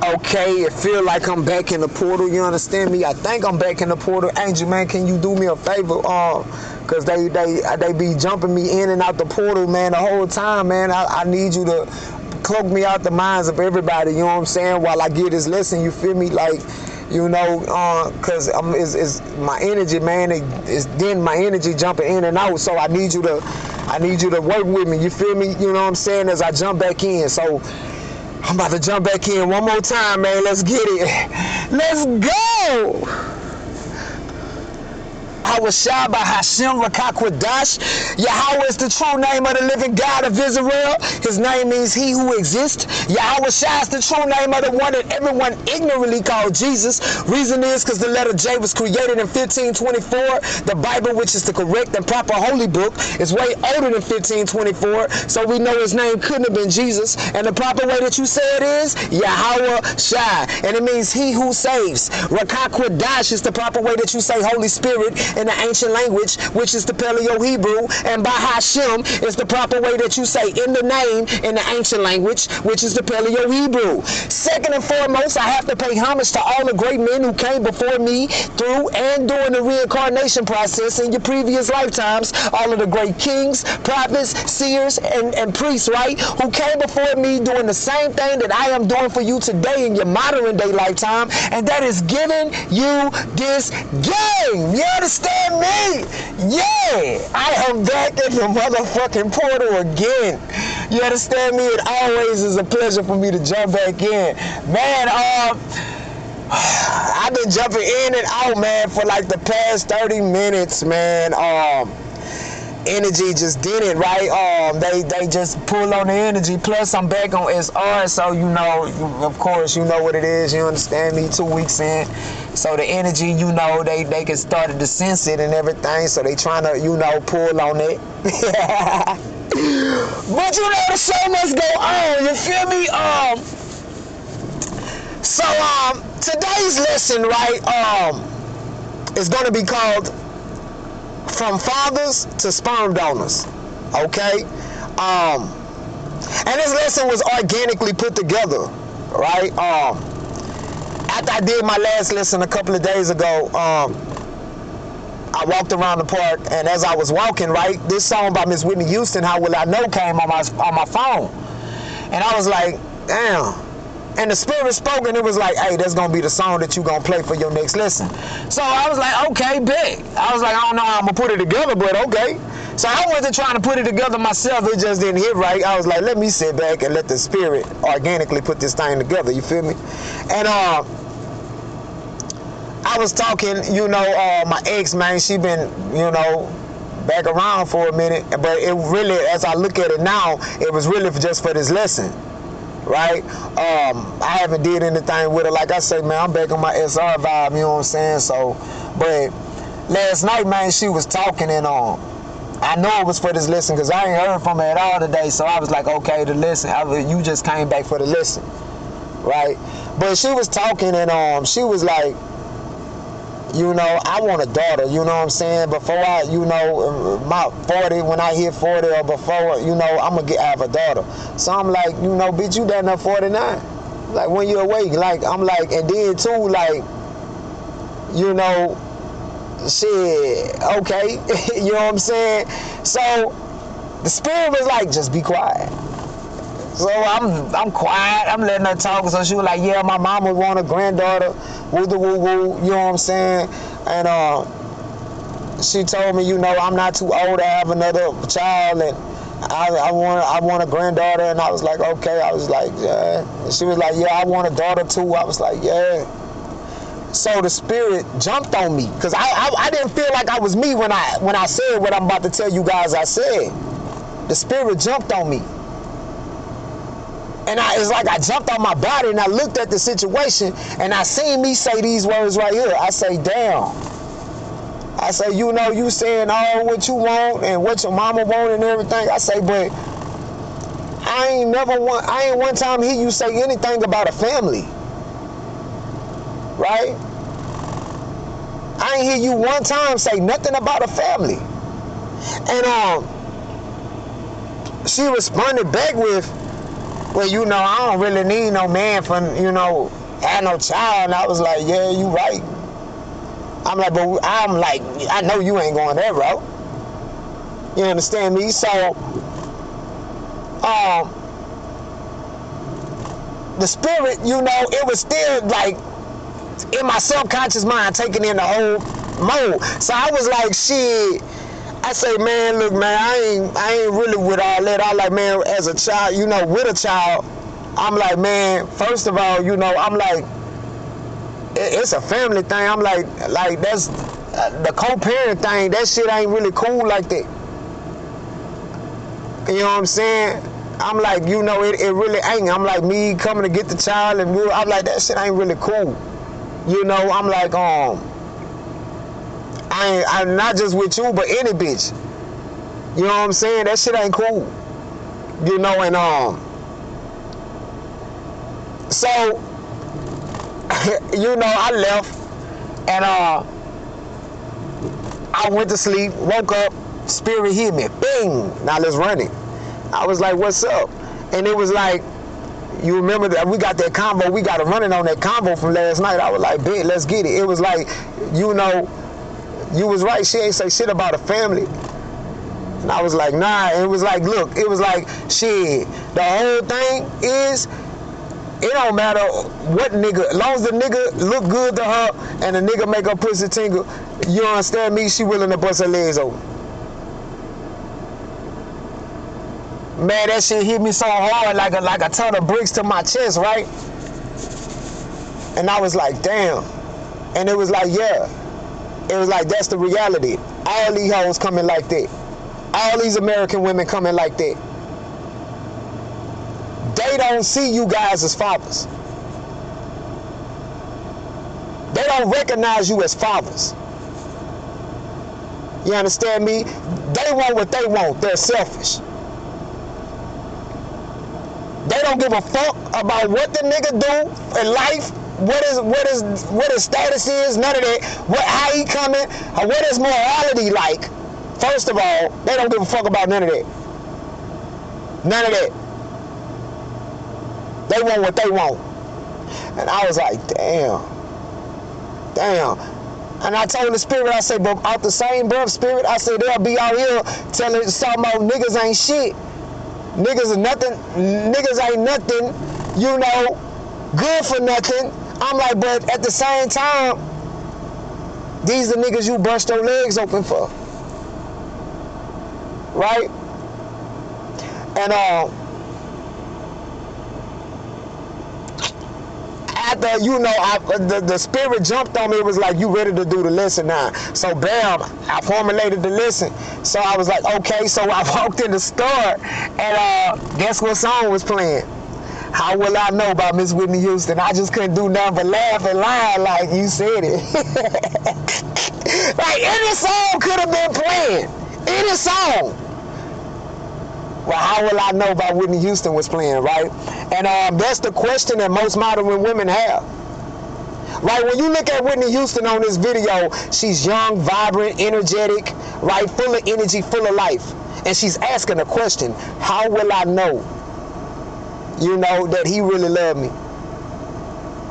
Okay, it feel like I'm back in the portal, you understand me? I think I'm back in the portal. Angel, man, can you do me a favor? Cause they be jumping me in and out the portal, man, the whole time, man. I need you to cloak me out the minds of everybody, you know what I'm saying, while I get this lesson, you feel me? Like, you know, cause it's my energy, man, it's then my energy jumping in and out, so I need you to work with me, you feel me? You know what I'm saying, as I jump back in. So I'm about to jump back in one more time, man. Let's get it. Let's go. I was shy by Hashem Rakakwadash. Yahweh is the true name of the living God of Israel. His name means he who exists. Yahweh Shai is the true name of the one that everyone ignorantly called Jesus. Reason is because the letter J was created in 1524. The Bible, which is the correct and proper holy book, is way older than 1524. So we know his name couldn't have been Jesus. And the proper way that you say it is Yahweh Shai. And it means he who saves. Rakakwadash is the proper way that you say Holy Spirit in the ancient language, which is the Paleo-Hebrew, and by Hashem is the proper way that you say in the name in the ancient language, which is the Paleo-Hebrew. Second and foremost, I have to pay homage to all the great men who came before me through and during the reincarnation process in your previous lifetimes. All of the great kings, prophets, seers, and priests, right, who came before me doing the same thing that I am doing for you today in your modern day lifetime, and that is giving you this game. You understand me? Yeah, I am back in the motherfucking portal again. You understand me? It always is a pleasure for me to jump back in. Man, I've been jumping in and out, man, for like the past 30 minutes, man. Energy just did it, right? They just pull on the energy. Plus, I'm back on SR, so you know, of course, you know what it is. You understand me? 2 weeks in, so the energy, you know, they can start to sense it and everything. So they trying to, you know, pull on it. But you know, the show must go on. You feel me? So today's lesson, right? Is gonna be called From Fathers to Sperm Donors, okay? And this lesson was organically put together, right? After I did my last lesson a couple of days ago, I walked around the park, and as I was walking, right, this song by Miss Whitney Houston, How Will I Know, came on my phone, and I was like, damn. And the Spirit spoke, and it was like, hey, that's gonna be the song that you gonna play for your next lesson. So I was like, okay, bet. I was like, I don't know how I'm gonna put it together, but okay. So I wasn't trying to put it together myself. It just didn't hit right. I was like, let me sit back and let the Spirit organically put this thing together. You feel me? And I was talking, you know, my ex, man, she been, you know, back around for a minute, but it really, as I look at it now, it was really just for this lesson. Right? I haven't did anything with it. Like I say, man, I'm back on my SR vibe, you know what I'm saying? So, but last night, man, she was talking, and I know it was for this lesson because I ain't heard from her at all today. So I was like, okay, the lesson, you just came back for the lesson, right? But she was talking, and she was like, you know, I want a daughter, you know what I'm saying? Before I, you know, my 40, when I hit 40 or before, you know, I'm going to have a daughter. So I'm like, you know, bitch, you done enough 49. Like, when you're awake, like, I'm like, and then too, like, you know, shit, okay, you know what I'm saying? So the Spirit was like, just be quiet. So I'm quiet, I'm letting her talk. So she was like, yeah, my mama want a granddaughter, woo the woo woo, you know what I'm saying? And she told me, you know, I'm not too old to have another child, and I want a granddaughter. And I was like, okay. I was like, yeah. And she was like, yeah, I want a daughter too. I was like, yeah. So the Spirit jumped on me, because I didn't feel like I was me when I said what I'm about to tell you guys I said. The Spirit jumped on me. And it's like I jumped on my body, and I looked at the situation, and I seen me say these words right here. I say, damn. I say, you know, you saying all what you want and what your mama want and everything. I say, but I ain't one time hear you say anything about a family. Right? I ain't hear you one time say nothing about a family. And she responded back with, well, you know, I don't really need no man for, you know, have no child. And I was like, yeah, you right. I'm like, but I'm like, I know you ain't going that route. You understand me? So, the spirit, you know, it was still like in my subconscious mind taking in the whole mode. So I was like, shit. I say, man, look, man, I ain't really with all that. I like, man, as a child, you know, with a child, I'm like, man, first of all, you know, I'm like, it's a family thing. I'm like that's the co-parent thing. That shit ain't really cool like that. You know what I'm saying? I'm like, you know, it really ain't. I'm like, me coming to get the child, and I'm like, that shit ain't really cool. You know, I'm like, I'm not just with you, but any bitch. You know what I'm saying? That shit ain't cool. You know, and so you know, I left, and I went to sleep, woke up, spirit hit me, bing, now let's run it. I was like, what's up? And it was like, you remember that we got that combo, we got a running on that combo from last night. I was like, bet, let's get it. It was like, you know, you was right, she ain't say shit about a family. And I was like, nah. And it was like, look, it was like, shit, the whole thing is, it don't matter what nigga, as long as the nigga look good to her and the nigga make her pussy tingle, you understand me, she willing to bust her legs open. Man, that shit hit me so hard like a ton of bricks to my chest, right? And I was like, damn. And it was like, yeah. It was like, that's the reality. All these hoes coming like that. All these American women coming like that. They don't see you guys as fathers. They don't recognize you as fathers. You understand me? They want what they want. They're selfish. They don't give a fuck about what the nigga do in life, what his status is, none of that, how he coming, or what his morality like. First of all, they don't give a fuck about none of that. None of that. They want what they want. And I was like, damn. And I told the spirit, I said, but out the same breath, spirit, I said, they'll be out here talking about niggas ain't shit. Niggas ain't nothing, you know, good for nothing. I'm like, but at the same time, these are niggas you bust your legs open for. Right? And after, you know, the spirit jumped on me. It was like, you ready to do the lesson now? So bam, I formulated the lesson. So I was like, okay. So I walked in the store, and guess what song was playing? How Will I Know by Miss Whitney Houston. I just couldn't do nothing but laugh and lie like you said it. Like any song could have been playing. Any song. Well, How Will I Know by Whitney Houston was playing, right? And that's the question that most modern women have. Right, when you look at Whitney Houston on this video, she's young, vibrant, energetic, right, full of energy, full of life. And she's asking a question, how will I know, you know, that he really loved me?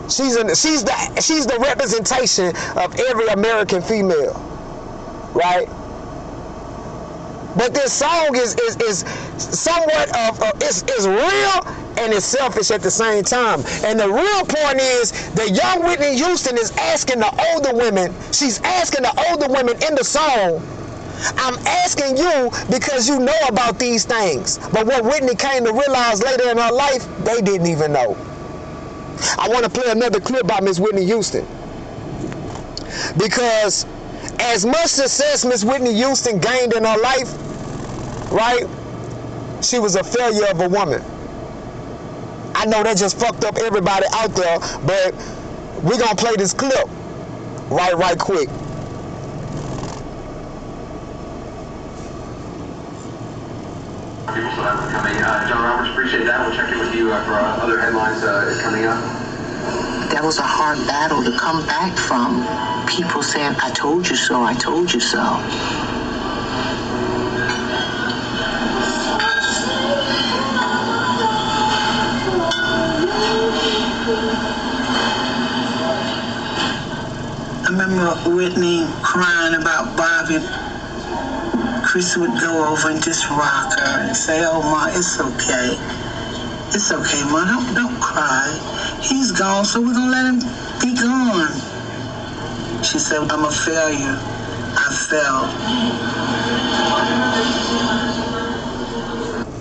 She's the representation of every American female, right? But this song is somewhat of it's real and it's selfish at the same time. And the real point is the young Whitney Houston is asking the older women. She's asking the older women in the song, I'm asking you because you know about these things. But what Whitney came to realize later in her life, they didn't even know. I want to play another clip by Miss Whitney Houston. Because as much success Miss Whitney Houston gained in her life, right, she was a failure of a woman. I know that just fucked up everybody out there, but we're going to play this clip right quick. People still have them coming. John Roberts, appreciate that. We'll check in with you for other headlines coming up. That was a hard battle to come back from. People saying, I told you so, I told you so. remember Whitney crying about Bobby. Chris would go over and just rock her and say, "Oh, Ma, it's okay. It's okay, Ma. Don't cry. He's gone, so we're gonna let him be gone." She said, "I'm a failure. I fell."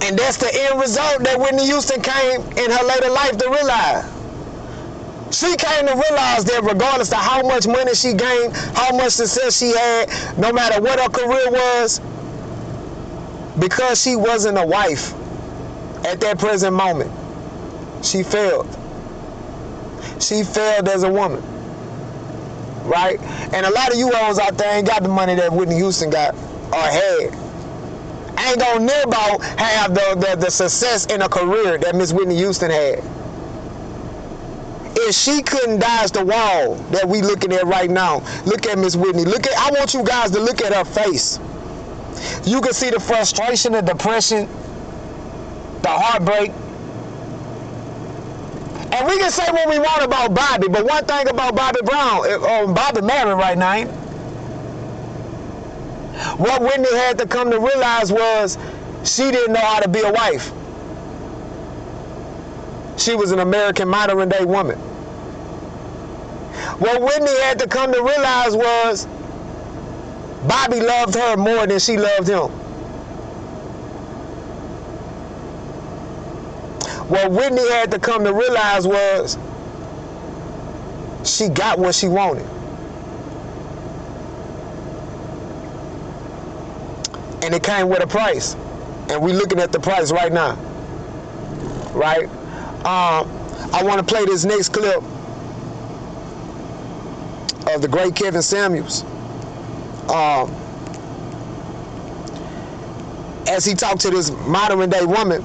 And that's the end result that Whitney Houston came in her later life to realize. She came to realize that regardless of how much money she gained, how much success she had, no matter what her career was, because she wasn't a wife at that present moment, she failed. She failed as a woman, right? And a lot of you hoes out there ain't got the money that Whitney Houston got or had. Ain't gonna near about have the success in a career that Miss Whitney Houston had. If she couldn't dodge the wall that we looking at right now, look at Miss Whitney. I want you guys to look at her face. You can see the frustration, the depression, the heartbreak. And we can say what we want about Bobby, but one thing about Bobby Brown, Bobby married right now, ain't? What Whitney had to come to realize was she didn't know how to be a wife. She was an American modern day woman. What Whitney had to come to realize was Bobby loved her more than she loved him. What Whitney had to come to realize was she got what she wanted. And it came with a price. And we're looking at the price right now. Right? I want to play this next clip of the great Kevin Samuels. As he talked to this modern day woman.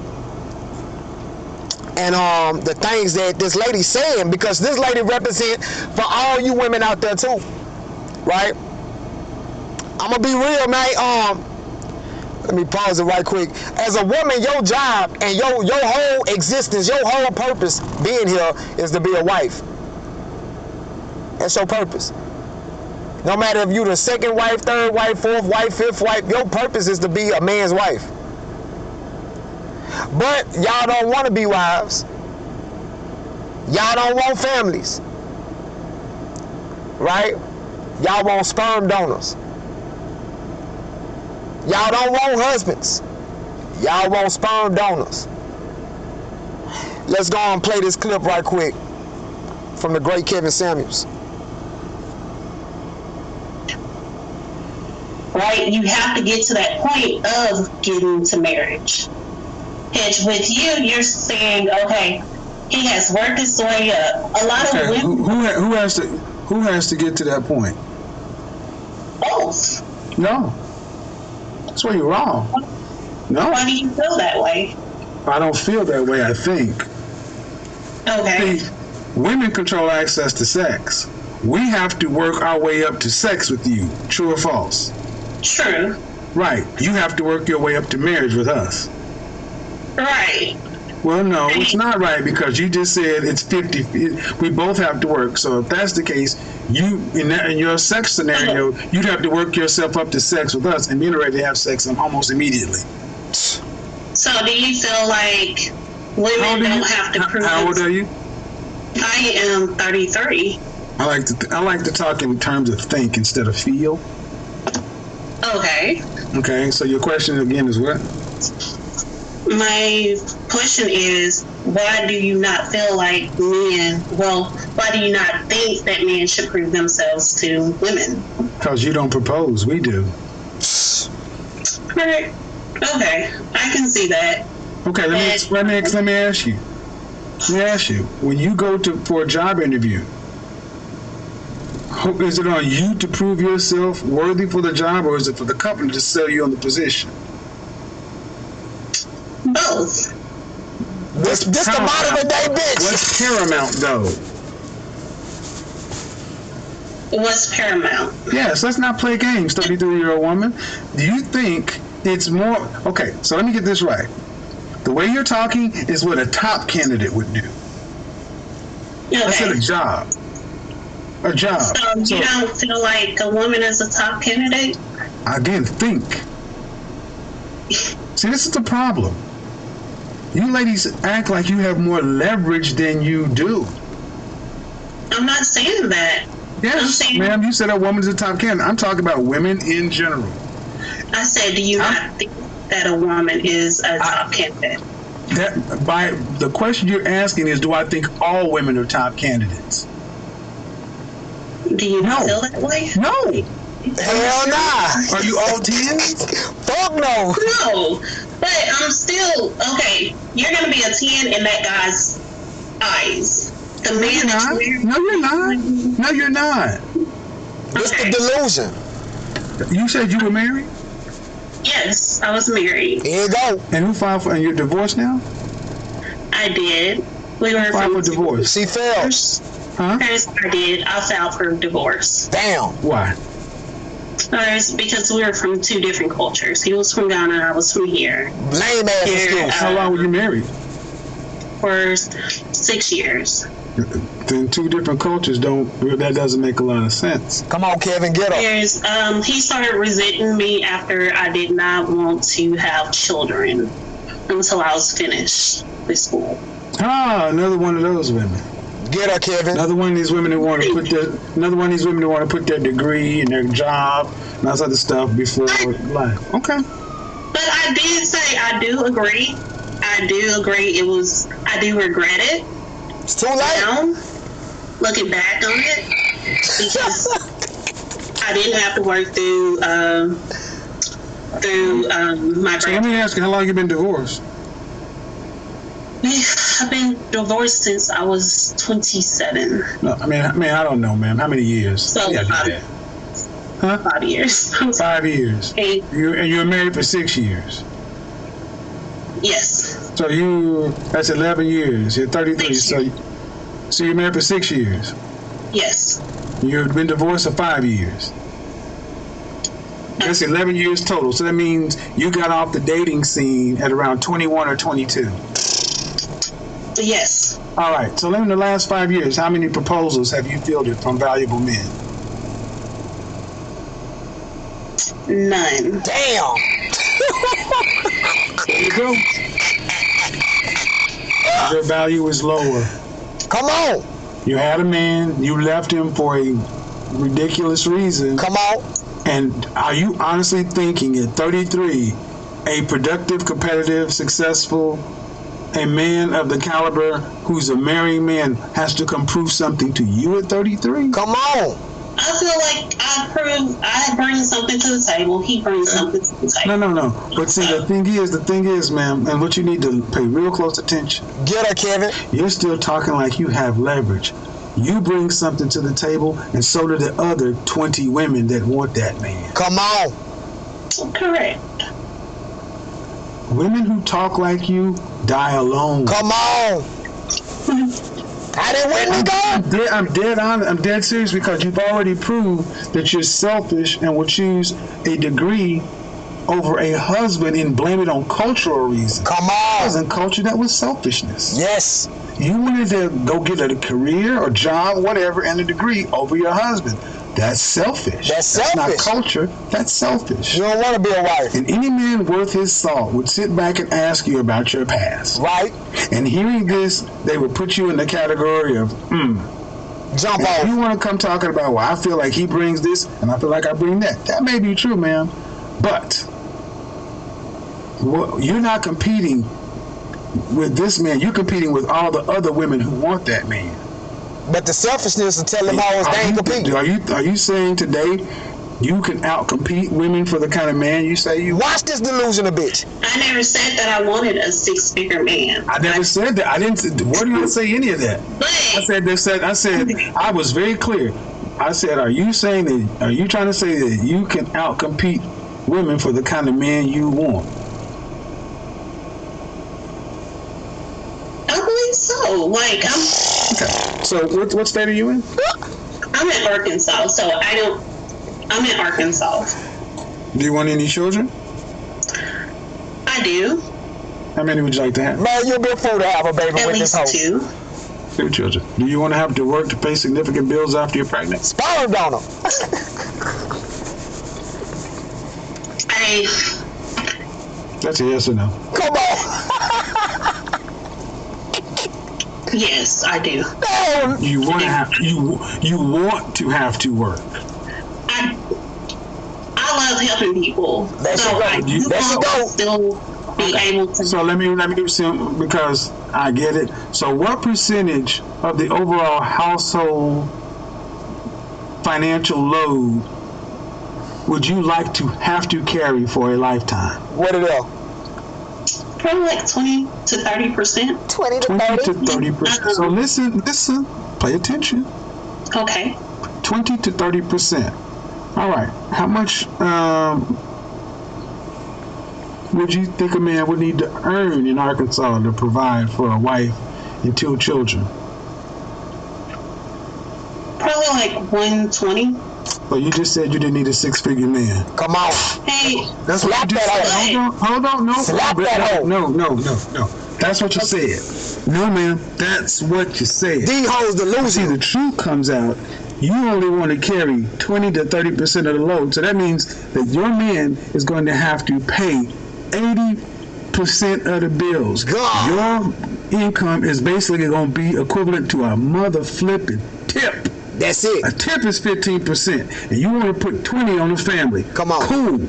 And the things that this lady's saying, because this lady represent for all you women out there too. Right? I'm gonna be real, man. Let me pause it right quick. As a woman, your job and your whole existence, your whole purpose being here is to be a wife. That's your purpose. No matter if you're the second wife, third wife, fourth wife, fifth wife, your purpose is to be a man's wife. But y'all don't want to be wives. Y'all don't want families. Right? Y'all want sperm donors. Y'all don't want husbands. Y'all want sperm donors. Let's go and play this clip right quick from the great Kevin Samuels. Right? You have to get to that point of getting to marriage. And with you, you're saying, okay, he has worked his way up. A lot of women. Who has to get to that point? Both. No. That's where you're wrong. No. Why do you feel that way? I don't feel that way, I think. Okay. See, women control access to sex. We have to work our way up to sex with you. True or false? True. Right. You have to work your way up to marriage with us. Right. Well, no, it's not right, because you just said it's 50. We both have to work. So if that's the case, you in your sex scenario, you'd have to work yourself up to sex with us and be ready to have sex almost immediately. So do you feel like women don't have to prove? How old are you? I am 33. I like to talk in terms of think instead of feel. Okay. Okay. So your question again is what? My question is, why do you not feel like men, why do you not think that men should prove themselves to women? Because you don't propose, we do. Right. Okay, I can see that. Okay, let me ask you. When you go for a job interview, is it on you to prove yourself worthy for the job, or is it for the company to sell you on the position? Both. This the modern day bitch. What's paramount, though? What's paramount? Yes, let's not play games, 33-year-old woman. Do you think it's more... Okay, so let me get this right. The way you're talking is what a top candidate would do. Okay. That's at a job. a job. So you don't feel like a woman is a top candidate? Again, think. See, this is the problem. You ladies act like you have more leverage than you do. I'm not saying that. Yes, ma'am, you said a woman is a top candidate. I'm talking about women in general. I said, do you not think that a woman is a top candidate? That by the question you're asking is, do I think all women are top candidates? Do you not feel that way? No. Hell nah. Are you all 10s? Fuck no. No. But I'm still, okay, you're going to be a 10 in that guy's eyes. The man that you married. No, you're not. No, you're not. It's the delusion. You said you were married? Yes, I was married. Here you go. And who filed for, and you're divorced now? I did. We were Filed for divorce. She failed. Huh? Yes, I did. I filed for divorce. Damn. Why? Because we were from two different cultures. He was from Ghana, I was from here. Lame ass excuse. How long were you married? For 6 years. Then two different cultures that doesn't make a lot of sense. Come on, Kevin, get up. He started resenting me after I did not want to have children until I was finished with school. Ah, another one of those women. Get her, Kevin. Another one of these women that want to put their degree and their job and all that other stuff before life. Okay. But I did say I do agree. I do regret it. It's too late. Now, looking back on it, because I didn't have to work through my. So let me ask you, how long you been divorced? I've been divorced since I was 27. No, I mean, I don't know, ma'am. How many years? So, Yeah, 5 years. 5 years. Okay. You were married for 6 years. Yes. So that's 11 years. You're 33. So you're married for 6 years. Yes. You've been divorced for 5 years. That's 11 years total. So that means you got off the dating scene at around 21 or 22. Yes. All right. So in the last 5 years, how many proposals have you fielded from valuable men? None. Damn. There you go. Your value is lower. Come on. You had a man, you left him for a ridiculous reason. Come on. And are you honestly thinking at 33, a productive, competitive, successful, a man of the caliber who's a marrying man has to come prove something to you at 33? Come on. I feel like I bring something to the table. He brings something to the table. No. But see, the thing is, ma'am, and what you need to pay real close attention. Get her, Kevin. You're still talking like you have leverage. You bring something to the table, and so do the other 20 women that want that man. Come on. Correct. Women who talk like you die alone. Come on. How did Whitney go? I'm dead serious, because you've already proved that you're selfish and will choose a degree over a husband and blame it on cultural reasons. Come on. That wasn't culture, that was selfishness. Yes. You wanted to go get a career or job, whatever, and a degree over your husband. That's selfish. That's not selfish. culture. That's selfish. You don't want to be a wife. And any man worth his salt would sit back and ask you about your past. Right. And hearing this, they would put you in the category of, Jump If off. you want to come talking about, well, I feel like he brings this and I feel like I bring that. That may be true, ma'am. But you're not competing with this man. You're competing with all the other women who want that man. But the selfishness will tell them how they ain't competing. Are you saying today you can out-compete women for the kind of man you say you want? Watch this delusion a bitch. I never said that I wanted a 6-figure man. I never said that. I didn't. Where did I say any of that? But I said I was very clear. I said, are you trying to say that you can out-compete women for the kind of man you want? I believe so. Like, Okay. So what state are you in? I'm in Arkansas, so I'm in Arkansas. Do you want any children? I do. How many would you like to have? Man, you'll be a fool to have a baby At with this least hoe. 2. 2 children. Do you want to have to work to pay significant bills after you're pregnant? Sperm donor. That's a yes or no. Come on. Yes, I do. You want to have you want to have to work. I love helping people. There So she I go. do There she go. still be able to. So let me do some, because I get it. So what percentage of the overall household financial load would you like to have to carry for a lifetime? What it is? Probably like 20 to 30%. 20 to 20 to 30. 30%. So listen, pay attention. Okay. 20 to 30%. All right. How much would you think a man would need to earn in Arkansas to provide for a wife and 2 children? Probably like 120. But you just said you didn't need a 6-figure man. Come on. Hey, Let's slap that hoe. Hold on, no. Slap that hoe. No. That's what you said. No, ma'am. That's what you said. These hoes See, delusional. the truth comes out. You only want to carry 20 to 30% of the load. So that means that your man is going to have to pay 80% of the bills. God. Your income is basically going to be equivalent to a mother flipping tip. That's it. A tip is 15%, and you want to put 20 on the family. Come on. Cool.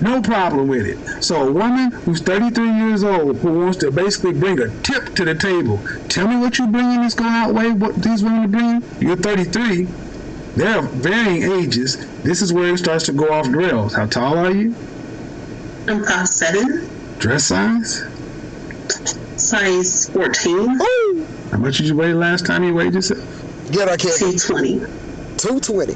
No problem with it. So a woman who's 33 years old who wants to basically bring a tip to the table, tell me what you're bringing that's going to outweigh what these women are bringing. You're 33. They're varying ages. This is where it starts to go off the rails. How tall are you? I'm 5'7". Dress size? Size 14. Ooh. How much did you weigh last time you weighed yourself? Get her, kid. 220. 220.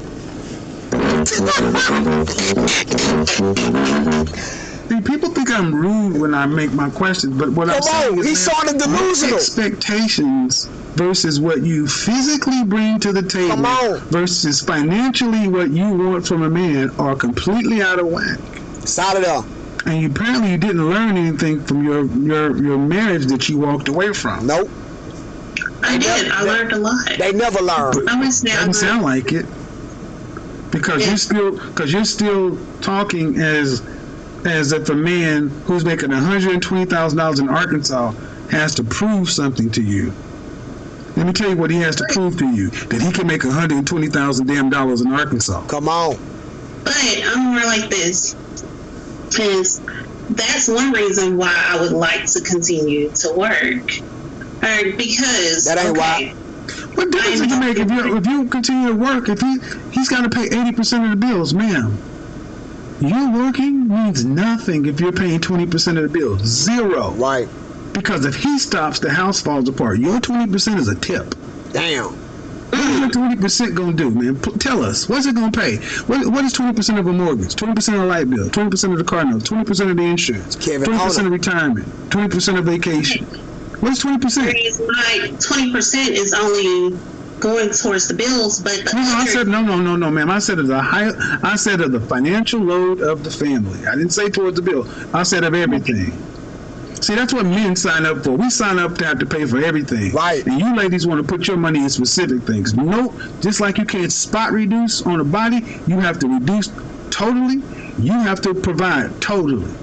See, people think I'm rude when I make my questions, but what I'm Come saying on. is, He's sort of delusional. expectations versus what you physically bring to the table Come on. versus financially what you want from a man are completely out of whack. Solid up. And apparently you didn't learn anything from your marriage that you walked away from. Nope. I did. I learned a lot. They never learn. I would say I Doesn't sound learned. like it, because you're still talking as if a man who's making $120,000 in Arkansas has to prove something to you. Let me tell you what he has to prove to you: that he can make $120,000 damn dollars in Arkansas. Come on. But I'm more like this. Because that's one reason why I would like to continue to work. Because That ain't why. What difference does it make if you continue to work? If he's got to pay 80% of the bills, ma'am. You working means nothing if you're paying 20% of the bills. Zero. Right. Because if he stops, the house falls apart. Your 20% is a tip. Damn. What is your 20% going to do, man? Tell us. What's it going to pay? What is 20% of a mortgage? 20% of a light bill? 20% of the car note? 20% of the insurance? Kevin, 20% of retirement? 20% of vacation? What is 20%? my 20% is only going towards the bills, but the I other, said no, ma'am. I said of the financial load of the family. I didn't say towards the bill. I said of everything. See, that's what men sign up for. We sign up to have to pay for everything. Right. And you ladies want to put your money in specific things. No, just like you can't spot reduce on a body, you have to reduce totally. You have to provide totally.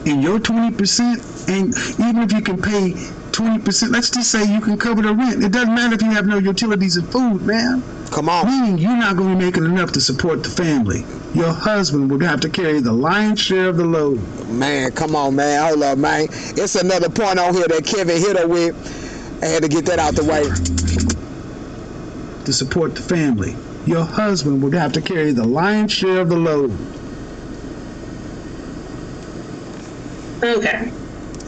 And your 20%, and even if you can pay 20%, let's just say you can cover the rent. It doesn't matter if you have no utilities and food, man. Come on. Meaning you're not going to be making enough to support the family. Your husband would have to carry the lion's share of the load. Man, come on, man. Hold up, man. It's another point on here that Kevin hit her with. I had to get that out the way. To support the family. Your husband would have to carry the lion's share of the load. okay.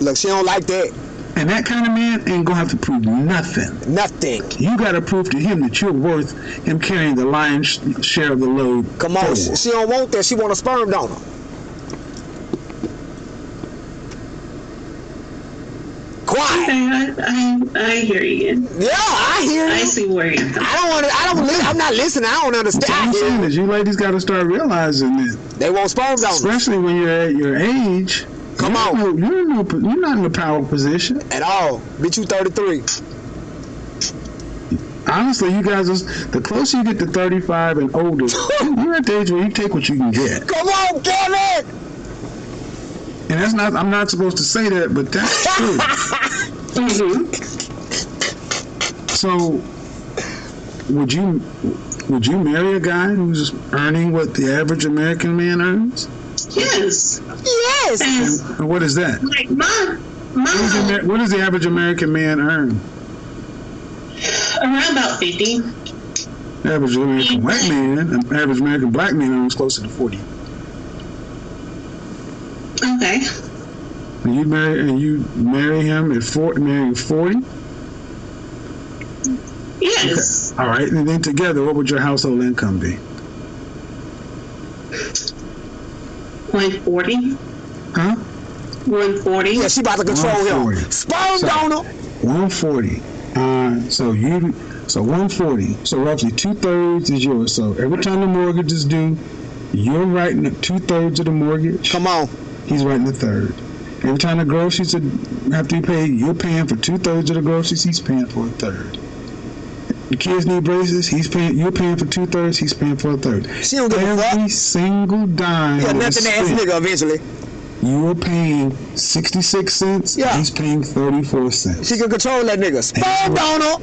Look, she don't like that. And that kind of man ain't going to have to prove nothing. Nothing. You got to prove to him that you're worth him carrying the lion's share of the load. Come on. forward. She don't want that. She want a sperm donor. Quiet. Okay, I hear you. Yeah, I hear I you. see where you're coming. I'm not listening. I don't What I'm understand. saying is you ladies got to start realizing that, They want sperm donors. especially when you're at your age. Come on. You're not in a power position. At all. Bitch, you 33. honestly, you guys, the closer you get to 35 and older, you're at the age where you take what you can get. Come on, Kevin! And that's not, I'm not supposed to say that, but that's true. So, would you marry a guy who's earning what the average American man earns? Yes. Yes! And what is that? Like What does the average American man earn? around about 50. Average American white man, average American black man earns closer to 40. Okay. And you marry him at 40, marrying 40? Yes. Okay. All right. And then together, what would your household income be? 140. Huh? 140. Yeah, she about to control him. 140. Sperm donor! 140. So 140. So roughly 2/3 is yours. So every time the mortgage is due, you're writing 2/3 of the mortgage. Come on. He's writing 1/3. Every time the groceries have to be paid, you're paying for 2/3 of the groceries. He's paying for 1/3. The kids need braces. You're paying for 2/3. He's paying for 1/3. She don't give a fuck. Every single dime. Yeah, that is nothing to ass spent, nigga eventually. you are paying 66 cents. Yeah. He's paying 34 cents. She can control that nigga. Sperm donor!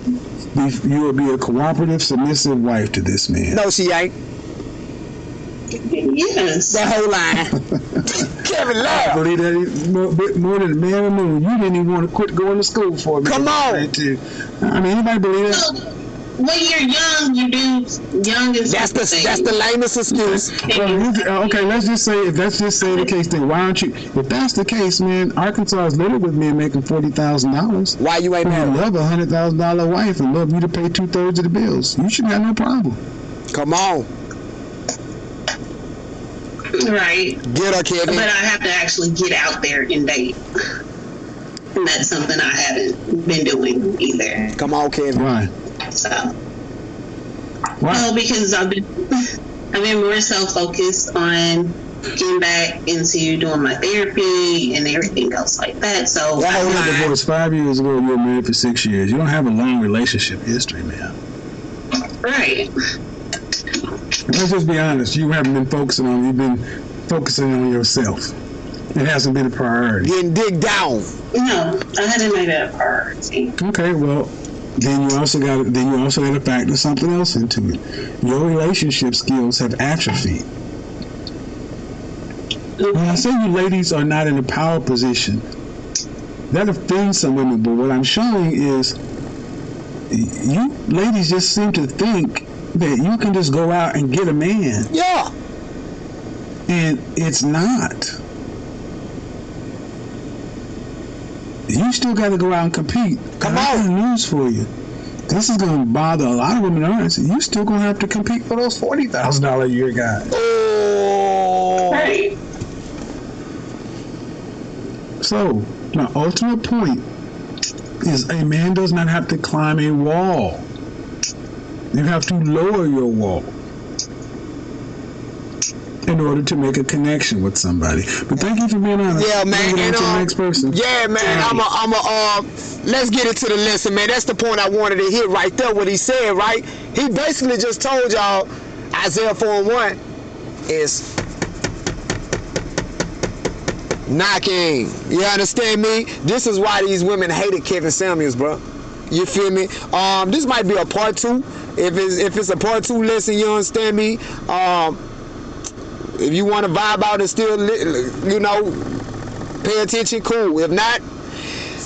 You will be a cooperative, submissive wife to this man. No, she ain't. Yes. That whole line. Kevin I laugh. believe that more than a man or moon. You didn't even want to quit going to school for me. Come on. I mean, anybody believe that? When you're young, you do young is That's the lamest excuse. Well, okay, let's just say, if that's just say the case, then why aren't you? If that's the case, man, Arkansas is littered with men making $40,000. Why you ain't I married? love a $100,000 wife and love you to pay 2/3 of the bills. You should have no problem. Come on. right. Get her, Kevin. But I have to actually get out there and date. And that's something I haven't been doing either. Come on, Kevin. Why? So, Why? well, because I've been more so focused on getting back into doing my therapy and everything else like that. So You got divorced 5 years ago. You were married for 6 years. You don't have a long relationship history, man. right. Let's just be honest. You've been focusing on yourself. It hasn't been a priority. Getting dig down. No, I hadn't made that a priority. Okay, well, then you also got to factor something else into it. Your relationship skills have atrophied. When I say you ladies are not in a power position, that offends some women. But what I'm showing is, you ladies just seem to think that you can just go out and get a man, Yeah. and it's not. You still got to go out and compete. Come I on. got news for you. This is going to bother a lot of women. You still going to have to compete for those $40,000 a year guys. Oh. Right. So, my ultimate point is a man does not have to climb a wall. You have to lower your wall in order to make a connection with somebody. But thank you for being honest. Yeah, man. Moving on to the next person. Yeah, man. Let's get into the lesson, man. That's the point I wanted to hit right there. What he said, right? He basically just told y'all Isaiah 4:1 is knocking. You understand me? This is why these women hated Kevin Samuels, bro. You feel me? This might be a part 2. If it's a part 2 lesson, you understand me? If you want to vibe out and still, pay attention, cool. If not,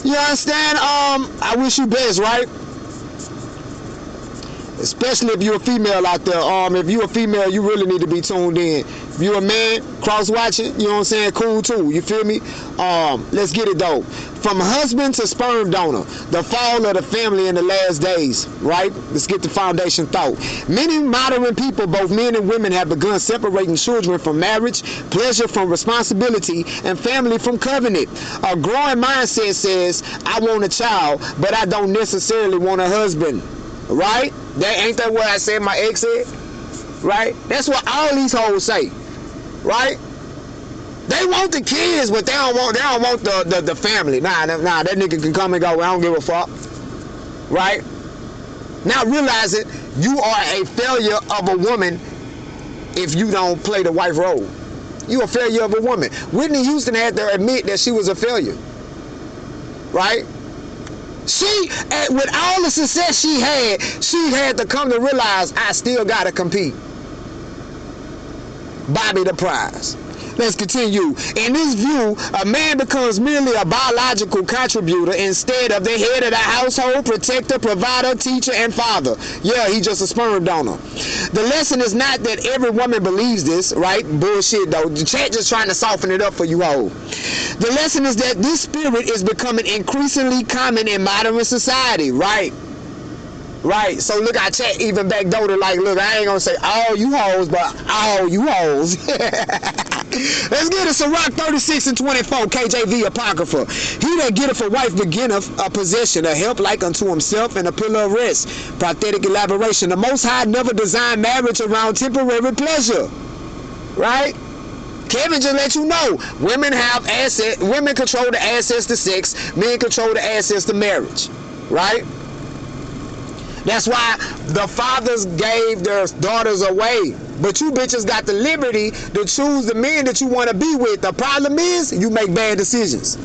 you understand? I wish you best, right? Especially if you're a female out there. If you're a female, you really need to be tuned in. If you're a man, cross-watching, you know what I'm saying? Cool, too. You feel me? Let's get it, though. From husband to sperm donor, the fall of the family in the last days, right? Let's get the foundation thought. Many modern people, both men and women, have begun separating children from marriage, pleasure from responsibility, and family from covenant. A growing mindset says, I want a child, but I don't necessarily want a husband, right? Ain't that what I said my ex said? Right? That's what all these hoes say, right? They want the kids, but they don't want the family. Nah, that nigga can come and go. I don't give a fuck. Right? Not realizing you are a failure of a woman if you don't play the wife role. You a failure of a woman. Whitney Houston had to admit that she was a failure. Right? She, with all the success she had to come to realize, I still gotta compete. Bobby the prize. Let's continue. In this view, a man becomes merely a biological contributor instead of the head of the household, protector, provider, teacher, and father. Yeah, he's just a sperm donor. The lesson is not that every woman believes this, right? Bullshit, though. The chat just trying to soften it up for you all. The lesson is that this spirit is becoming increasingly common in modern society, right? Right, so look, I chat even backdoored like, look, I ain't gonna say all you hoes, but all you hoes. Let's get it. Sirach 36:24, KJV Apocrypha. He that getteth a wife beginneth a possession, a help like unto himself, and a pillar of rest. Prophetic elaboration. The Most High never designed marriage around temporary pleasure. Right? Kevin just let you know, women have assets, women control the assets to sex, men control the assets to marriage. Right? That's why the fathers gave their daughters away. But you bitches got the liberty to choose the men that you want to be with. The problem is, you make bad decisions.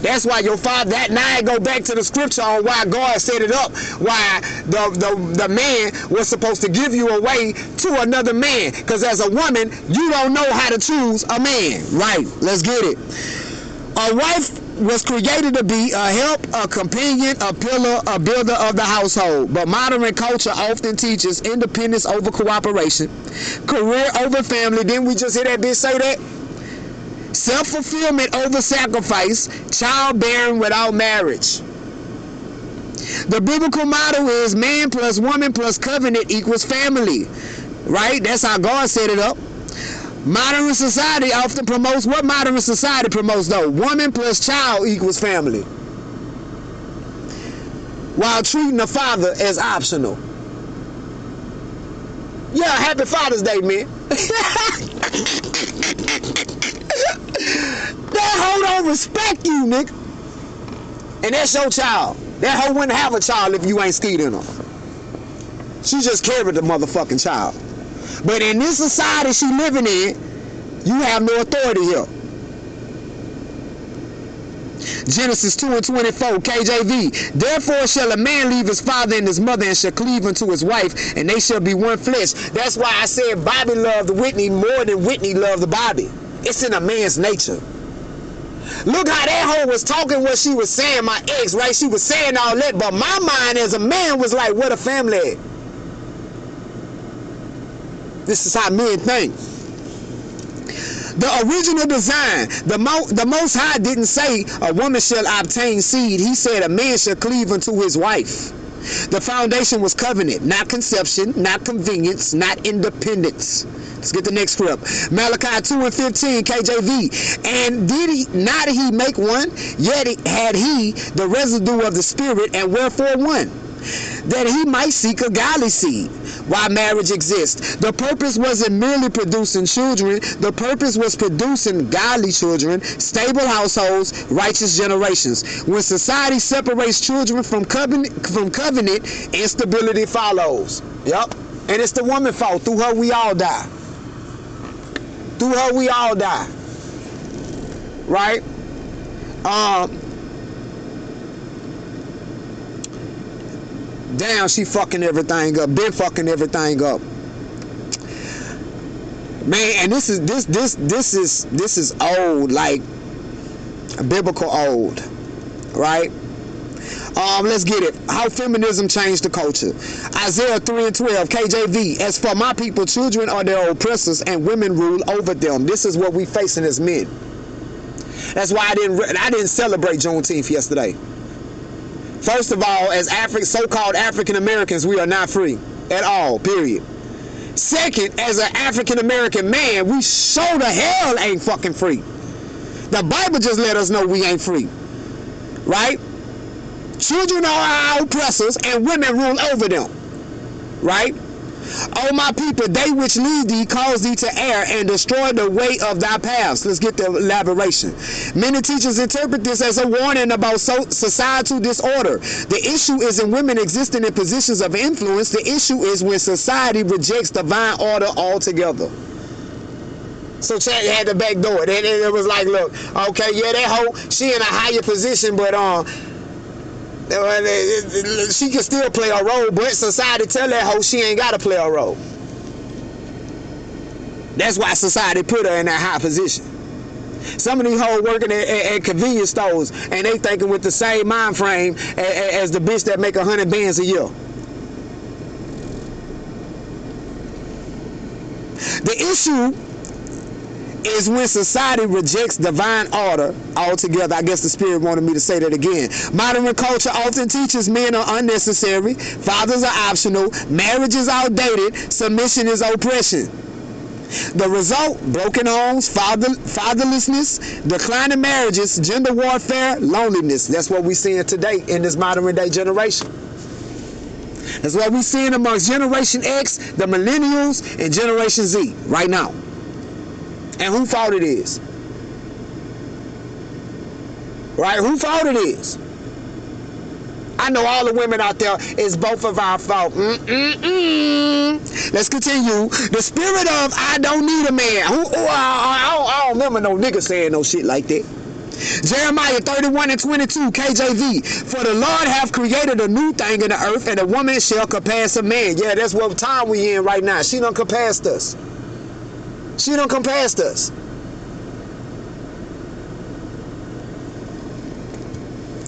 That's why your father, that night, go back to the scripture on why God set it up. Why the man was supposed to give you away to another man. Because as a woman, you don't know how to choose a man. Right, let's get it. A wife was created to be a help, a companion, a pillar, a builder of the household. But modern culture often teaches independence over cooperation, career over family. Didn't we just hear that bitch say that? Self-fulfillment over sacrifice, childbearing without marriage. The biblical model is man plus woman plus covenant equals family. Right? That's how God set it up. Modern society often promotes, what modern society promotes though? Woman plus child equals family. While treating the father as optional. Yeah, happy Father's Day, man. That hoe don't respect you, nigga. And that's your child. That hoe wouldn't have a child if you ain't skeet in her. She just carried the motherfucking child. But in this society she living in, you have no authority here. Genesis 2:24, KJV. Therefore shall a man leave his father and his mother and shall cleave unto his wife, and they shall be one flesh. That's why I said Bobby loved Whitney more than Whitney loved Bobby. It's in a man's nature. Look how that hoe was talking, what she was saying, my ex, right? She was saying all that, but my mind as a man was like, what a family at? This is how men think. The original design, the Most High didn't say a woman shall obtain seed. He said a man shall cleave unto his wife. The foundation was covenant, not conception, not convenience, not independence. Let's get the next script. Malachi 2:15, KJV. And did he make one? Yet had he the residue of the spirit, and wherefore one? That he might seek a godly seed. Why marriage exists. The purpose wasn't merely producing children. The purpose was producing godly children, stable households, righteous generations. When society separates children from covenant, instability follows. Yep. And it's the woman's fault. Through her we all die. Through her we all die. Right? Damn, she fucking everything up. Been fucking everything up. Man, and this is old, like biblical old, right? Let's get it. How feminism changed the culture. Isaiah 3:12, KJV. As for my people, children are their oppressors, and women rule over them. This is what we facing as men. That's why I didn't celebrate Juneteenth yesterday. First of all, as so-called African Americans, we are not free at all, period. Second, as an African American man, we sure the hell ain't fucking free. The Bible just let us know we ain't free, right? Children are our oppressors and women rule over them, right? O my people, they which lead thee cause thee to err and destroy the way of thy paths. Let's get the elaboration. Many teachers interpret this as a warning about societal disorder. The issue isn't women existing in positions of influence. The issue is when society rejects divine order altogether. So Chad had the back door. It was like, look, okay, yeah, that hoe, she in a higher position, but she can still play a role, but society tell that hoe she ain't got to play a role. That's why society put her in that high position. Some of these hoes working at convenience stores, and they thinking with the same mind frame as the bitch that make 100 bands a year. The issue is when society rejects divine order altogether. I guess the Spirit wanted me to say that again. Modern culture often teaches men are unnecessary, fathers are optional, marriage is outdated, submission is oppression. The result, broken homes, fatherlessness, declining marriages, gender warfare, loneliness. That's what we're seeing today in this modern day generation. That's what we're seeing amongst Generation X, the millennials, and Generation Z right now. And who fault it is? Right? Who fault it is? I know all the women out there, it's both of our fault. Let's continue. The spirit of I don't need a man. I don't remember no nigga saying no shit like that. Jeremiah 31:22 KJV. For the Lord hath created a new thing in the earth, and a woman shall compass a man. Yeah, that's what time we in right now. She done compassed us. She done come past us.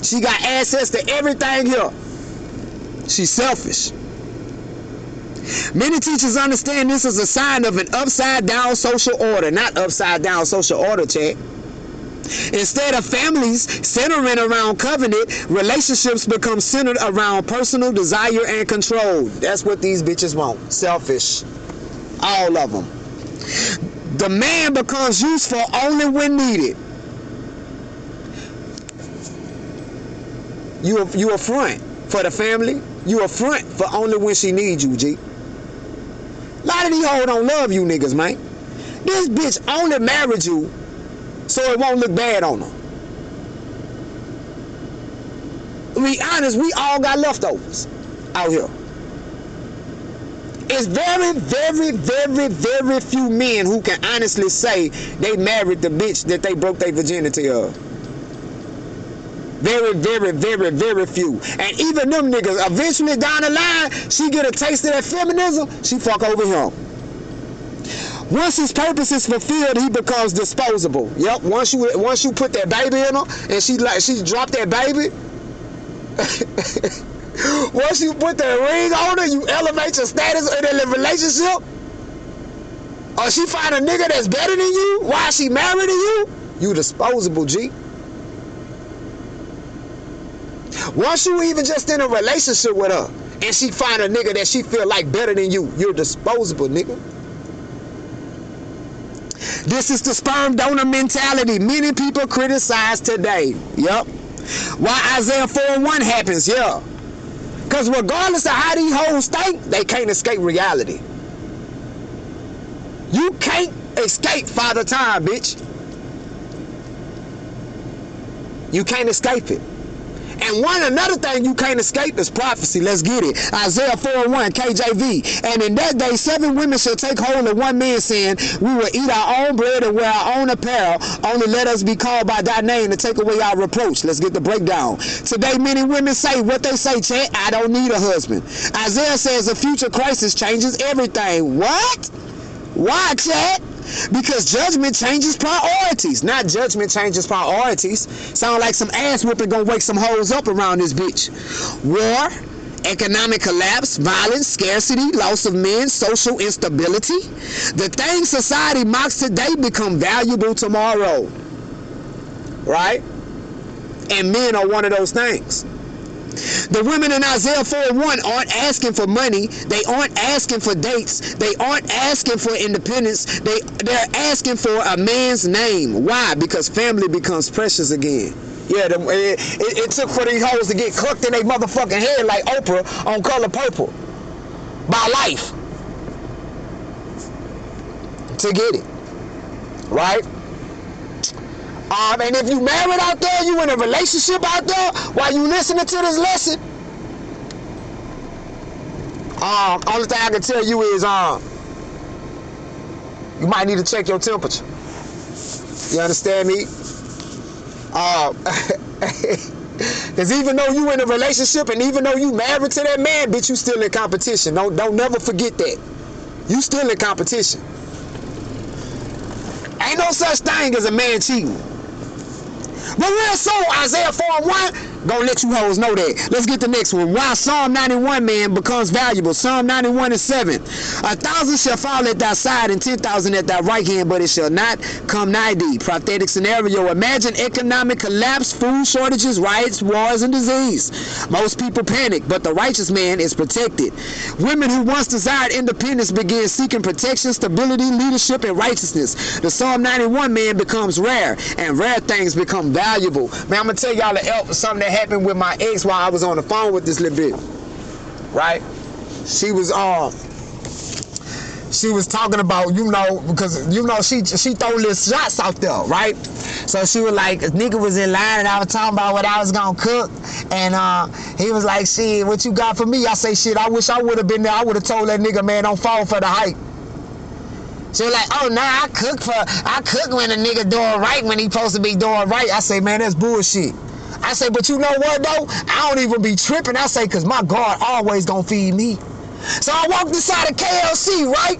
She got access to everything here. She's selfish. Many teachers understand this as a sign of an upside down social order. Not upside down social order, chat. Instead of families centering around covenant, relationships become centered around personal desire and control. That's what these bitches want. Selfish. All of them. The man becomes useful only when needed. You a front for the family. You a front for only when she needs you, G. A lot of these hoes don't love you niggas, man. This bitch only married you so it won't look bad on her. To be honest, we all got leftovers out here. It's very, very, very, very few men who can honestly say they married the bitch that they broke their virginity of. Very, very, very, very few. And even them niggas, eventually down the line, she get a taste of that feminism, she fuck over him. Once his purpose is fulfilled, he becomes disposable. Yep, once you put that baby in her, and she dropped that baby, once you put that ring on her, you elevate your status in a relationship, or she find a nigga that's better than you while she married to you, you disposable, G. Once you even just in a relationship with her, and she find a nigga that she feel like better than you, you're disposable, nigga. This is the sperm donor mentality many people criticize today. Yep. Why Isaiah 4:1 happens, yeah. Because regardless of how these hoes think, they can't escape reality. You can't escape Father Time, bitch. You can't escape it. And another thing you can't escape is prophecy. Let's get it. Isaiah 4:1 KJV. And in that day 7 women shall take hold of one man, saying, we will eat our own bread and wear our own apparel. Only let us be called by thy name to take away our reproach. Let's get the breakdown. Today many women say what they say, chat, I don't need a husband. Isaiah says a future crisis changes everything. What? Why, chat? Because judgment changes priorities. Not judgment changes priorities. Sound like some ass whooping gonna wake some hoes up around this bitch. War, economic collapse, violence, scarcity, loss of men, social instability. The things society mocks today become valuable tomorrow. Right? And men are one of those things. The women in Isaiah 4:1 aren't asking for money. They aren't asking for dates. They aren't asking for independence. They're asking for a man's name. Why? Because family becomes precious again. Yeah, it took for these hoes to get cooked in their motherfucking head like Oprah on Color Purple. By life. to get it, right? And if you married out there, you in a relationship out there, while you listening to this lesson, only thing I can tell you is you might need to check your temperature. You understand me? Because even though you in a relationship and even though you married to that man, bitch, you still in competition. Don't never forget that. You still in competition. Ain't no such thing as a man cheating. But real soul, Isaiah 4:1, gonna let you hoes know that. Let's get the next one. Why Psalm 91, man, becomes valuable. Psalm 91:7. 1,000 shall fall at thy side and 10,000 at thy right hand, but it shall not come nigh thee. Prophetic scenario. Imagine economic collapse, food shortages, riots, wars, and disease. Most people panic, but the righteous man is protected. Women who once desired independence begin seeking protection, stability, leadership, and righteousness. The Psalm 91 man becomes rare, and rare things become valuable. Man, I'm gonna tell y'all something that happened with my ex while I was on the phone with this little bitch. Right? She was talking about, because she throw little shots out there, right? So she was like, a nigga was in line and I was talking about what I was gonna cook, and he was like, shit, what you got for me? I say, shit, I wish I would have been there. I would have told that nigga, man, don't fall for the hype. She was like, oh, nah, I cook when a nigga doing right when he supposed to be doing right. I say, man, that's bullshit. I say, but you know what, though? I don't even be tripping. I say, because my God always gonna feed me. So I walked inside of KLC, right?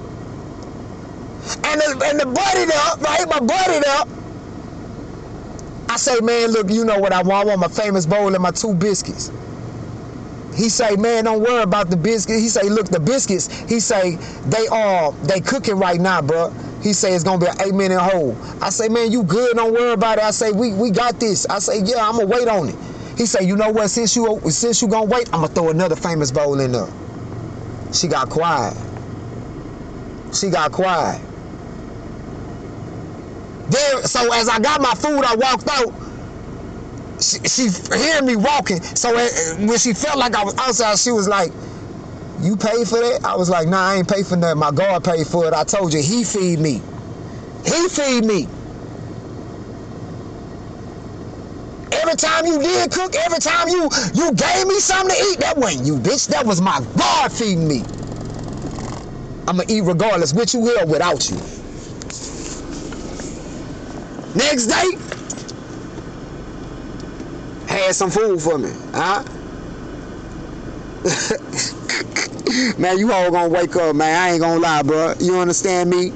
And the buddy up, right? My buddy up. I say, man, look, you know what I want? I want my famous bowl and my 2 biscuits. He say, man, don't worry about the biscuits. He say, look, the biscuits, he say, they cooking right now, bro. He say, it's gonna be an 8-minute hold. I say, man, you good, don't worry about it. I say, we got this. I say, yeah, I'm gonna wait on it. He say, you know what, since you gonna wait, I'm gonna throw another famous bowl in there. She got quiet. She got quiet. Then, so as I got my food, I walked out. She heard me walking, so when she felt like I was outside, she was like, you paid for that? I was like, nah, I ain't paid for that. My God paid for it. I told you, he feed me. He feed me. Every time you did cook, every time you gave me something to eat, that wasn't you, bitch. That was my God feeding me. I'ma eat regardless, with you here or without you. Next day, had some food for me, huh? Man, you all gonna wake up, man. I ain't gonna lie, bro. You understand me?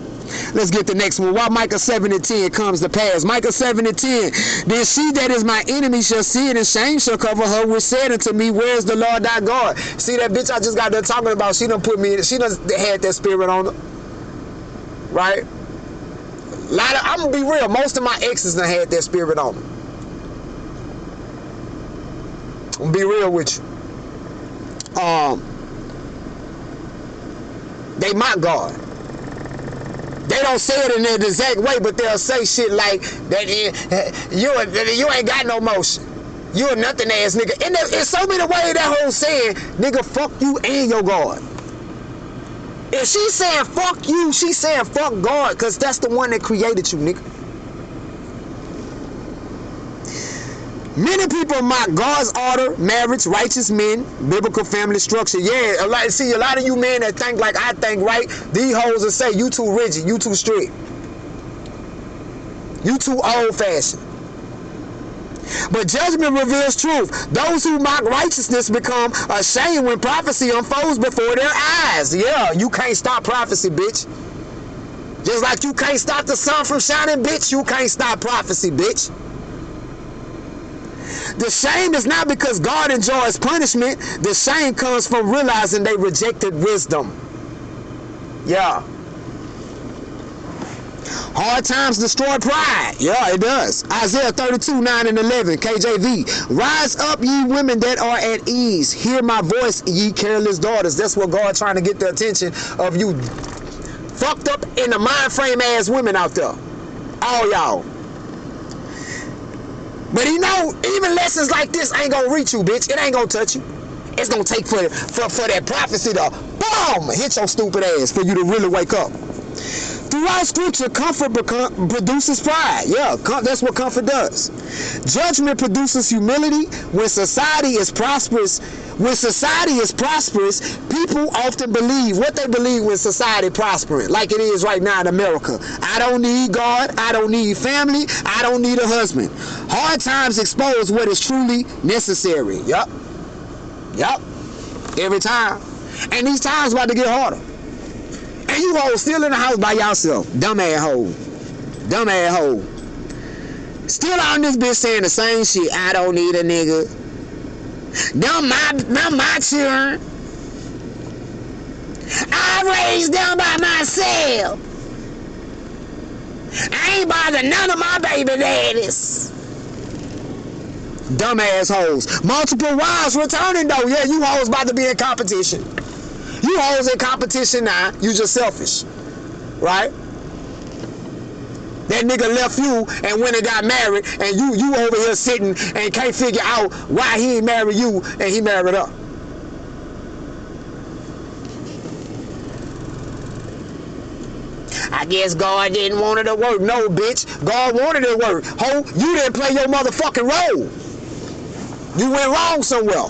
Let's get the next one. Why Micah 7:10 comes to pass. Micah 7:10. Then she that is my enemy shall see it, and shame shall cover her, which said unto me, where's the Lord thy God? See that bitch I just got done talking about? She done put me in. She done had that spirit on her. Right? I'm gonna be real. Most of my exes done had that spirit on them. I'm gonna be real with you. They my God. They don't say it in that exact way, but they'll say shit like that. You ain't got no motion. You a nothing ass nigga. And there's so many ways that whole saying, nigga, fuck you and your God. If she's saying fuck you, she's saying fuck God, because that's the one that created you, nigga. Many people mock God's order, marriage, righteous men, biblical family structure. Yeah, a lot of you men that think like I think, right? These hoes will say you too rigid, you too strict, you too old-fashioned. But judgment reveals truth. Those who mock righteousness become ashamed when prophecy unfolds before their eyes. Yeah, you can't stop prophecy, bitch. Just like you can't stop the sun from shining, bitch, you can't stop prophecy, bitch. The shame is not because God enjoys punishment. The shame comes from realizing they rejected wisdom. Yeah. Hard times destroy pride. Yeah, it does. Isaiah 32:9-11, KJV. Rise up, ye women that are at ease. Hear my voice, ye careless daughters. That's what God trying to get the attention of you fucked up in the mind frame ass women out there. All y'all. But even lessons like this ain't gonna reach you, bitch. It ain't gonna touch you. It's gonna take for that prophecy to boom hit your stupid ass for you to really wake up. Throughout scripture, comfort produces pride. Yeah, that's what comfort does. Judgment produces humility. When society is prosperous, people often believe what they believe when society prospering, like it is right now in America. I don't need God. I don't need family. I don't need a husband. Hard times expose what is truly necessary. Yup. Every time. And these times about to get harder. And you hoes still in the house by yourself. Dumbass hoe. Still on this bitch saying the same shit. I don't need a nigga. Them my children. I raised them by myself. I ain't bothered none of my baby daddies. Dumbass hoes. Multiple wives returning though. Yeah, you hoes about to be in competition. You hoes in competition now. You just selfish. Right? That nigga left you and went and got married, and you over here sitting and can't figure out why he ain't married you and he married her. I guess God didn't want it to work. No, bitch. God wanted it to work. Ho, you didn't play your motherfucking role. You went wrong somewhere.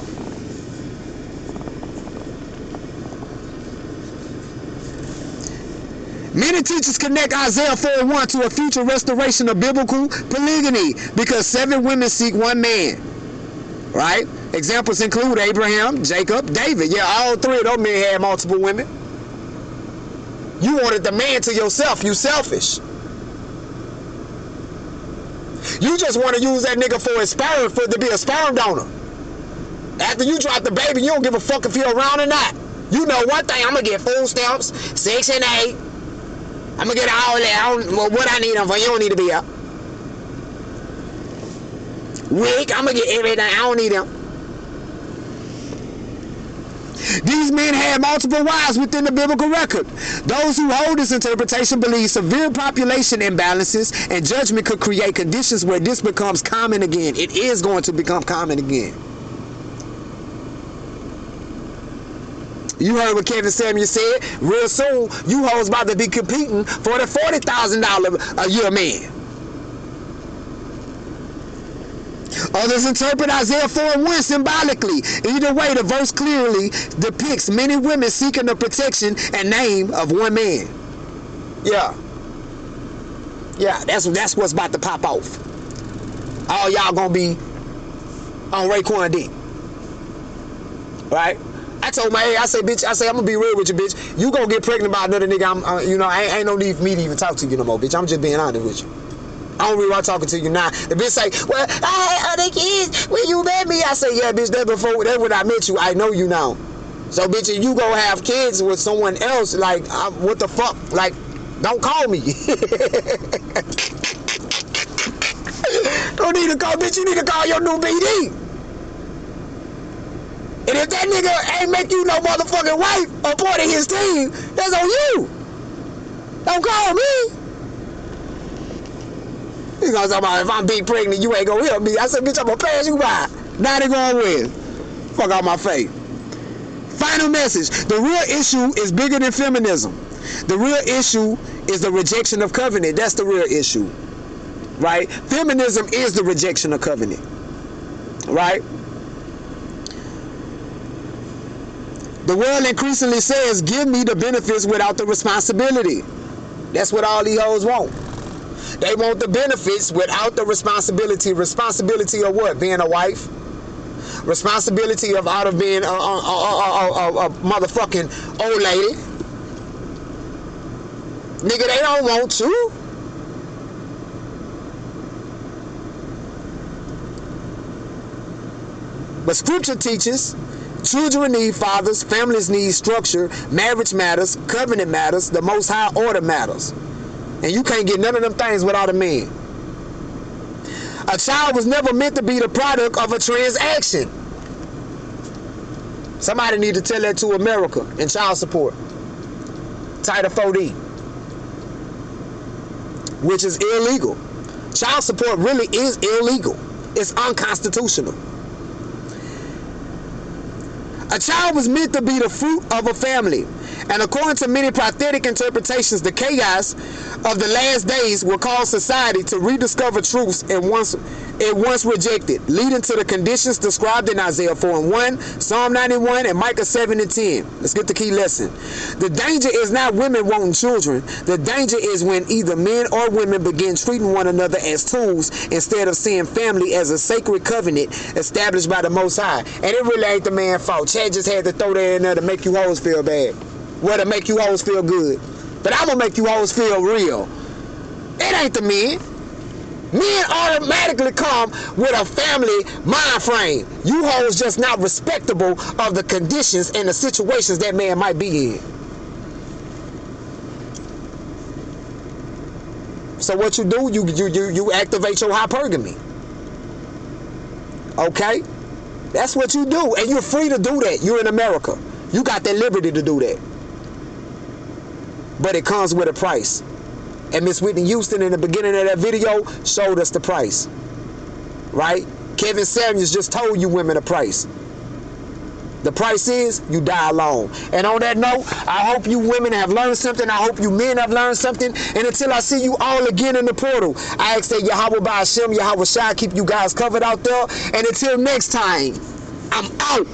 Many teachers connect Isaiah 4:1 to a future restoration of biblical polygamy because 7 women seek 1 man. Right? Examples include Abraham, Jacob, David. Yeah, all 3 of those men had multiple women. You wanted the man to yourself. You selfish. You just want to use that nigga for his sperm, for to be a sperm donor. After you drop the baby, you don't give a fuck if you're around or not. You know one thing, I'm going to get food stamps, Section 8. I'm going to get all that. What I need them for, you don't need to be up. Wig, I'm going to get everything. I don't need them. These men had multiple wives within the biblical record. Those who hold this interpretation believe severe population imbalances and judgment could create conditions where this becomes common again. It is going to become common again. You heard what Kevin Samuel said. Real soon, you hoes about to be competing for the $40,000 a year man. Others interpret Isaiah 4:1 symbolically. Either way, the verse clearly depicts many women seeking the protection and name of 1 man. Yeah, that's what's about to pop off. All y'all gonna be on Raekwon D. Right? I told my I said, bitch, I'm gonna be real with you, bitch. You gonna get pregnant by another nigga. Ain't no need for me to even talk to you no more, bitch. I'm just being honest with you. I don't really want talking to you now. The bitch say, well, I had other kids when you met me. I say, yeah, bitch, that's when I met you. I know you now. So, bitch, if you gonna have kids with someone else, like, what the fuck? Like, don't call me. Don't need to call, bitch. You need to call your new BD. And if that nigga ain't make you no motherfucking wife or part of his team, that's on you. Don't call me. He's gonna talk about if I'm being pregnant, you ain't gonna help me. I said, bitch, I'm gonna pass you by. Now they going with. Fuck out my face. Final message. The real issue is bigger than feminism. The real issue is the rejection of covenant. That's the real issue. Right? Feminism is the rejection of covenant. Right? The world increasingly says, give me the benefits without the responsibility. That's what all these hoes want. They want the benefits without the responsibility. Responsibility of what? Being a wife? Responsibility of out of being a motherfucking old lady? Nigga, they don't want you. But scripture teaches children need fathers, families need structure, marriage matters, covenant matters, the most high order matters. And you can't get none of them things without a man. A child was never meant to be the product of a transaction. Somebody need to tell that to America in child support. Title 4D. Which is illegal. Child support really is illegal. It's unconstitutional. A child was meant to be the fruit of a family. And according to many prophetic interpretations, the chaos of the last days will cause society to rediscover truths it once rejected, leading to the conditions described in Isaiah 4:1, Psalm 91, and Micah 7:10. Let's get the key lesson. The danger is not women wanting children. The danger is when either men or women begin treating one another as tools instead of seeing family as a sacred covenant established by the Most High. And it really ain't the man's fault. Chad just had to throw that in there to make you hoes feel bad. Well, to make you hoes feel good. But I'm going to make you hoes feel real. It ain't the men. Men automatically come with a family mind frame. You hoes just not respectable of the conditions and the situations that man might be in. So what you do, you activate your hypergamy. Okay? That's what you do. And you're free to do that. You're in America. You got that liberty to do that. But it comes with a price. And Miss Whitney Houston in the beginning of that video showed us the price. Right? Kevin Samuels just told you women the price. The price is you die alone. And on that note, I hope you women have learned something. I hope you men have learned something. And until I see you all again in the portal, I ask that Yahweh Ba'Ashem, Yahweh Shai keep you guys covered out there. And until next time, I'm out.